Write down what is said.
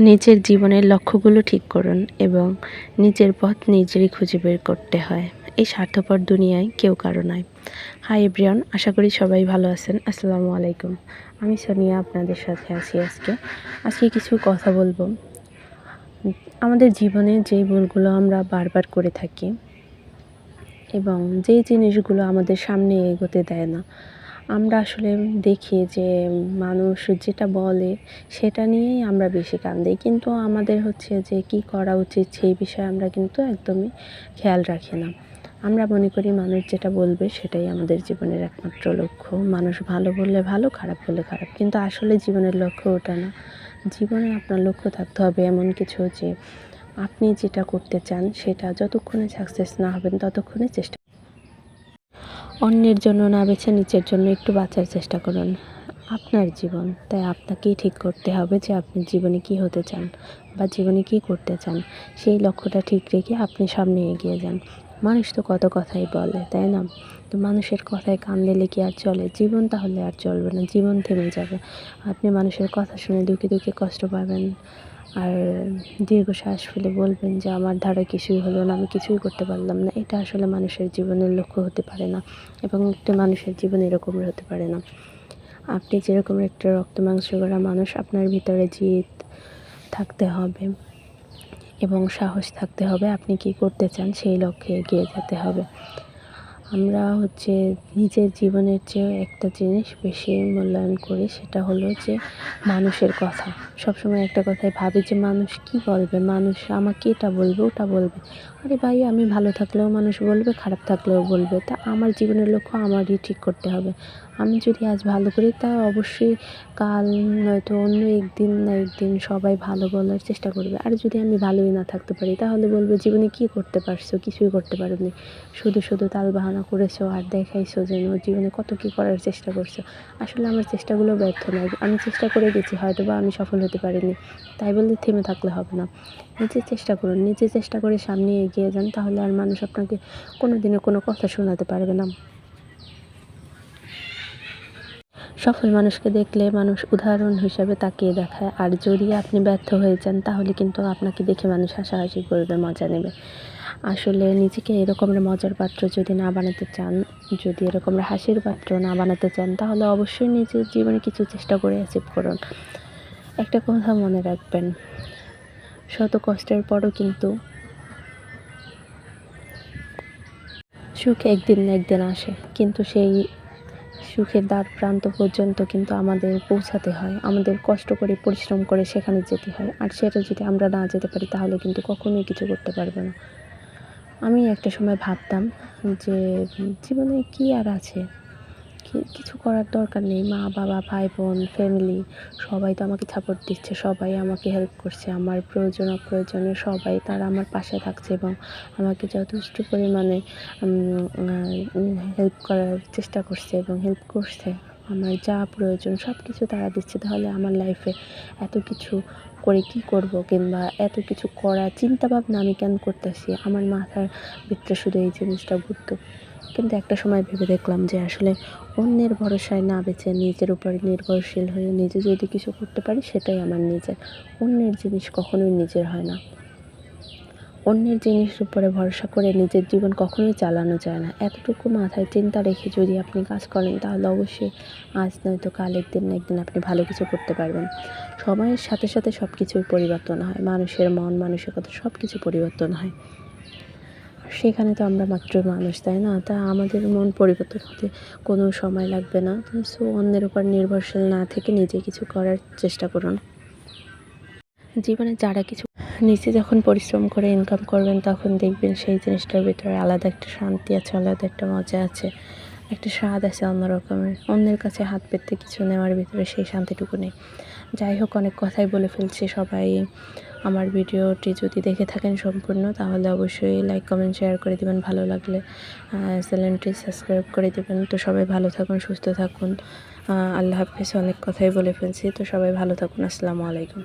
নিজের জীবনের লক্ষ্যগুলো ঠিক করুন এবং নিজের পথ নিজেরই খুঁজে বের করতে হয়। এই স্বার্থপর দুনিয়ায় কেউ কারো নয়। হাই এভরিওয়ান, আশা করি সবাই ভালো আছেন। আসসালামু আলাইকুম। আমি সোনিয়া আপনাদের সাথে আছি আজকে কিছু কথা বলবো। আমাদের জীবনে যেই ভুলগুলো আমরা বারবার করে থাকি এবং যেই জিনিসগুলো আমাদের সামনে এগোতে দেয় না, আমরা আসলে দেখি যে মানুষ যেটা বলে সেটা নিয়েই আমরা বেশি কান দিই, কিন্তু আমাদের হচ্ছে যে কি করা উচিত সেই বিষয়ে আমরা কিন্তু একদমই খেয়াল রাখি না। আমরা মনে করি মানুষ যেটা বলবে সেটাই আমাদের জীবনের একমাত্র লক্ষ্য। মানুষ ভালো বললে ভালো, খারাপ বললে খারাপ, কিন্তু আসলে জীবনের লক্ষ্য ওটা না। জীবনে আপনার লক্ষ্য থাকতে হবে এমন কিছু যে আপনি যেটা করতে চান সেটা যতক্ষণে সাকসেস না হবেন ততক্ষণে চেষ্টা, অন্যের জন্য না বেছে নিজের জন্য একটু বাঁচার চেষ্টা করুন। আপনার জীবন, তাই আপনাকেই ঠিক করতে হবে যে আপনি জীবনে কী হতে চান বা জীবনে কী করতে চান। সেই লক্ষ্যটা ঠিক রেখে আপনি সামনে এগিয়ে যান। মানুষ তো কত কথাই বলে, তাই না? তো মানুষের কথায় কান দিলে কি আর চলে? জীবন তাহলে আর চলবে না, জীবন থেমে যাবে। আপনি মানুষের কথা শুনে দুঃখে দুঃখে কষ্ট পাবেন আর দীর্ঘশ্বাস ফেলে বলবেন যে আমার দ্বারা কিছুই হলো না, আমি কিছুই করতে পারলাম না। এটা আসলে মানুষের জীবনের লক্ষ্য হতে পারে না এবং একটা মানুষের জীবন এরকমের হতে পারে না। আপনি যেরকম একটা রক্ত মাংস গড়া মানুষ, আপনার ভিতরে জিদ থাকতে হবে এবং সাহস থাকতে হবে। আপনি কি করতে চান সেই লক্ষ্যে এগিয়ে যেতে হবে। আমরা হচ্ছে নিজের জীবনের চেয়েও একটা জিনিস বেশি মূল্যায়ন করি, সেটা হলো যে মানুষের কথা। সবসময় একটা কথাই ভাবি যে মানুষ কি বলবে, মানুষ আমাকে এটা বলবে ওটা বলবে। আরে ভাই, আমি ভালো থাকলেও মানুষ বলবে, খারাপ থাকলেও বলবে। তা আমার জীবনের লক্ষ্য আমারই ঠিক করতে হবে। আমি যদি আজ ভালো করি তা অবশ্যই কাল নয়তো অন্য একদিন না একদিন সবাই ভালো বলার চেষ্টা করবে। আর যদি আমি ভালোই না থাকতে পারি তাহলে বলবে জীবনে কী করতে পারছো, কিছুই করতে পারোনি, শুধু শুধু তালবাহানা করেছো আর দেখাইছো যেন জীবনে কত কী করার চেষ্টা করছো। আসলে আমার চেষ্টাগুলো ব্যর্থ নয়, আমি চেষ্টা করে গেছি, হয়তো বা আমি সফল হতে পারিনি, তাই বলে থেমে থাকলে হবে না। নিজে চেষ্টা করুন, নিজে চেষ্টা করে সামনে এগিয়ে যান, তাহলে আর মানুষ আপনাকে কোনো দিনও কোনো কথা শোনাতে পারবে না। সফল মানুষকে দেখলে মানুষ উদাহরণ হিসাবে তাকিয়ে দেখায়, আর যদি আপনি ব্যর্থ হয়ে যান তাহলে কিন্তু আপনাকে দেখে মানুষ হাসাহাসি করবে, মজা নেবে। আসলে নিজেকে এরকমের মজার পাত্র যদি না বানাতে চান, যদি এরকমের হাসির পাত্র না বানাতে চান, তাহলে অবশ্যই নিজের জীবনে কিছু চেষ্টা করে অ্যাচিভ করুন। একটা কথা মনে রাখবেন, শত কষ্টের পরও কিন্তু সুখ একদিন না একদিন আসে, কিন্তু সেই সুখের দ্বার প্রান্ত পর্যন্ত কিন্তু আমাদের পৌঁছাতে হয়, আমাদের কষ্ট করে পরিশ্রম করে সেখানে যেতে হয়। আর সেটা যদি আমরা না যেতে পারি তাহলে কিন্তু কখনোই কিছু করতে পারবো না। আমি একটা সময় ভাবতাম যে জীবনে কি আর আছে, কিছু করার দরকার নেই। মা বাবা, ভাই বোন, ফ্যামিলি সবাই তো আমাকে সাপোর্ট দিচ্ছে, সবাই আমাকে হেল্প করছে। আমার প্রয়োজন অপ্রয়োজনে সবাই তারা আমার পাশে থাকছে এবং আমাকে যথেষ্ট পরিমাণে হেল্প করার চেষ্টা করছে এবং হেল্প করছে। আমার যা প্রয়োজন সব কিছু তারা দিচ্ছে। তাহলে আমার লাইফে এত কিছু করে কি করব, কিংবা এত কিছু করার চিন্তাভাবনা আমি কেন করতেছি? আমার মাথার ভিতরে শুধু এই জিনিসটা ঘুরতো। কিন্তু একটা সময় ভেবে দেখলাম যে আসলে অন্যের ভরসায় না বেঁচে নিজের উপর নির্ভরশীল হয়ে নিজে যদি কিছু করতে পারি সেটাই আমার নিজের। অন্যের জিনিস কখনোই নিজের হয় না। অন্যের জিনিসের উপরে ভরসা করে নিজের জীবন কখনোই চালানো যায় না। এতটুকু মাথায় চিন্তা রেখে যদি আপনি কাজ করেন তাহলে অবশ্যই আজ নয়তো কাল একদিন না একদিন আপনি ভালো কিছু করতে পারবেন। সময়ের সাথে সাথে সব কিছুই পরিবর্তন হয়, মানুষের মন মানসিকতা সব কিছু পরিবর্তন হয়। সেখানে তো আমরা মাত্র মানুষ, তাই না? তা আমাদের মন পরিবর্তন হতে কোনো সময় লাগবে না। সো অন্যের উপর নির্ভরশীল না থেকে নিজে কিছু করার চেষ্টা করুন। জীবনে যারা কিছু নিজে যখন পরিশ্রম করে ইনকাম করবেন তখন দেখবেন সেই জিনিসটার ভিতরে আলাদা একটা শান্তি আছে, আলাদা একটা মজা আছে, একটা স্বাদ আছে অন্য রকমের। অন্যের কাছে হাত পেতে কিছু নেওয়ার ভিতরে সেই শান্তিটুকু নেই। যাই হোক, অনেক কথাই বলে ফেলছি। সবাই আমার ভিডিওটি যদি দেখে থাকেন সম্পূর্ণ, তাহলে অবশ্যই লাইক কমেন্ট শেয়ার করে দেবেন, ভালো লাগলে চ্যানেলটি সাবস্ক্রাইব করে দেবেন। তো সবাই ভালো থাকুন, সুস্থ থাকুন। আল্লাহ হাফেজ। অনেক কথাই বলে ফেলছি, তো সবাই ভালো থাকুন। আসসালামু আলাইকুম।